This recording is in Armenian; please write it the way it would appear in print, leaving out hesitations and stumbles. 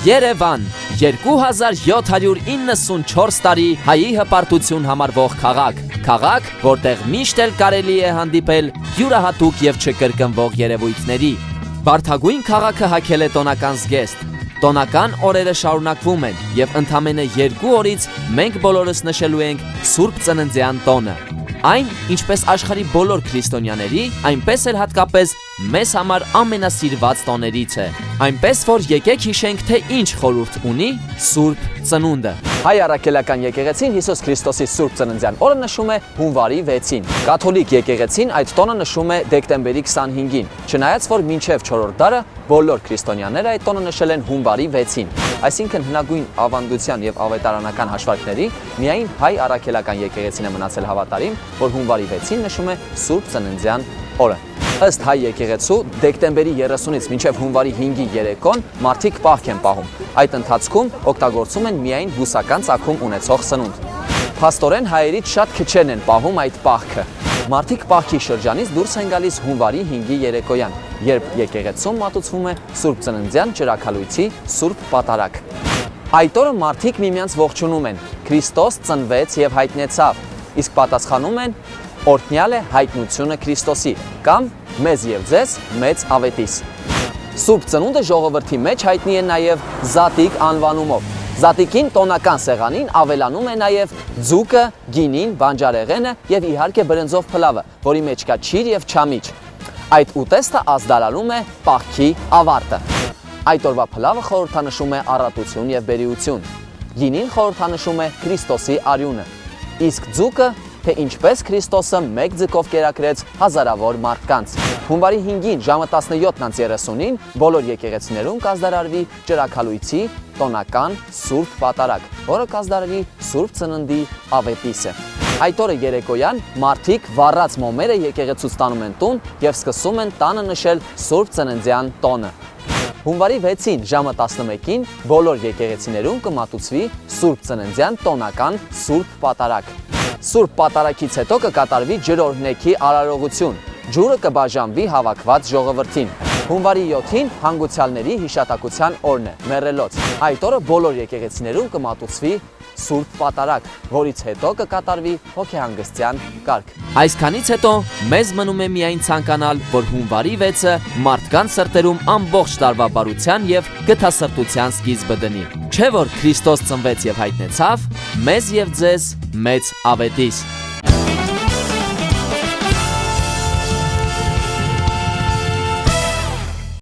Երևան 2794 տարի հայի հպարտություն համարվող քաղաք, որտեղ միշտ էլ կարելի է հանդիպել յուրահատուկ եւ չկրկնվող երևույթների։ Վարդագույն քաղաքը հագել է տոնական զգեստ։ Տոնական օրերը շարունակվում են եւ ընդամենը 2 օրից մենք բոլորս նշելու ենք Սուրբ Ծննդյան տոնը։ Այն, ինչպես աշխարհի բոլոր քրիստոնյաների, այնպես էլ հատկապես մեզ համար ամենասիրված տոներից է։ Այնպես որ եկեք հիշենք, թե ինչ խորհուրդ ունի Սուրբ Ծնունդը։ Հայ առաքելական եկեղեցին Հիսուս Քրիստոսի Սուրբ Ծննդյան օրը նշում է հունվարի 6-ին։ Կաթոլիկ եկեղեցին այդ տոնը նշում է դեկտեմբերի 25-ին, չնայած որ մինչև 4-րդ դարը բոլոր քրիստոնյաները այդ տոնը նշել են հունվարի 6-ին։ Այսինքն հնագույն ավանդության եւ ավետարանական հաշվարկների միայն հայ առաքելական եկեղեցին է մնացել հավատարիմ, որ հունվարի 6-ին նշում է Սուրբ Ծննդյան օրը։ Ըստ հայ եկեղեցու դեկտեմբերի 30-ից մինչև հունվարի 5-ի երեկոն մարդիկ պահք են պահում։ Այդ ընթացքում օգտագործում են միայն բուսական ծագում ունեցող սնունդ։ Փաստորեն հայերից շատ քչերն են պահում այդ պահքը։ Մարդիկ պահքի շրջանից դուրս են գալիս հունվարի 5-ի երեկոյան, երբ եկեղեցում մատուցվում է Սուրբ Ծննդյան ճրագալույցի Սուրբ Պատարագ։ Այդ օրը մարդիկ միմյանց ողջունում են. Քրիստոս ծնվեց եւ հայտնեցավ, իսկ պատասխանում են օրհնյալ է հայտնությունը Քրիստոսի կամ մեզ եւ ձեզ մեծ ավետիս։ Սուրբ Ծնունդը ժողովրդի մեջ հայտնի է նաեւ Զատիկ անվանումով։ Զատիկին տոնական սեղանին ավելանում է նաեւ ձուկը, գինին, բանջարեղենը եւ իհարկե բրնձով փլավը, որի մեջ կա ճիր եւ չամիչ։ Այդ ուտեստը ազդարարում է պահքի ավարտը։ Այդ օրվա փլավը խորհրդանշում է առատություն եւ բերիություն։ Գինին խորհրդանշում է Քրիստոսի արյունը, իսկ ձուկը թե ինչպես Քրիստոսը մեկ ձկով կերակրեց հազարավոր մարդկանց։ Հունվարի 5-ին ժամը 17:30-ին բոլոր եկեղեցիներում կազդարարվի ճրագալույցի տոնական Սուրբ Պատարագ, որը կազդարարի Սուրբ Ծննդի ավետիսը։ Այդ օրը երեկոյան մարդիկ վառած մոմերը եկեղեցուց տանում են տուն եւ սկսում են տանը նշել Սուրբ Ծննդյան տոնը։ Հունվարի 6-ին ժամը 11-ին բոլոր եկեղեցիներում կմատուցվի Սուրբ Ծննդյան տոնական Սուրբ Պատարագ։ Սուրբ Պատարագից հետո կկատարվի ջրօրհնեքի արարողություն։ Ջուրը կբաժանվի հավաքված ժողովրդին։ Հունվարի 7-ին հանգուցյալների հիշատակության օրն է, մեռելոց։ Այդ օրը բոլոր եկեղեցիներում կմատուցվի Սուրբ Պատարագ, որից հետո կկատարվի հոգեհանգստյան կարգ։ Այսքանից հետո մեզ մնում է միայն ցանկանալ, որ հունվարի 6-ը մարդկանց սրտերում ամբողջ տարվա բարության եւ գթասրտության սկիզբը դնի։ Չէ՞ որ Քրիստոս ծնվեց եւ հայտնեցավ, մեզ եւ ձեզ մեծ ավետիս։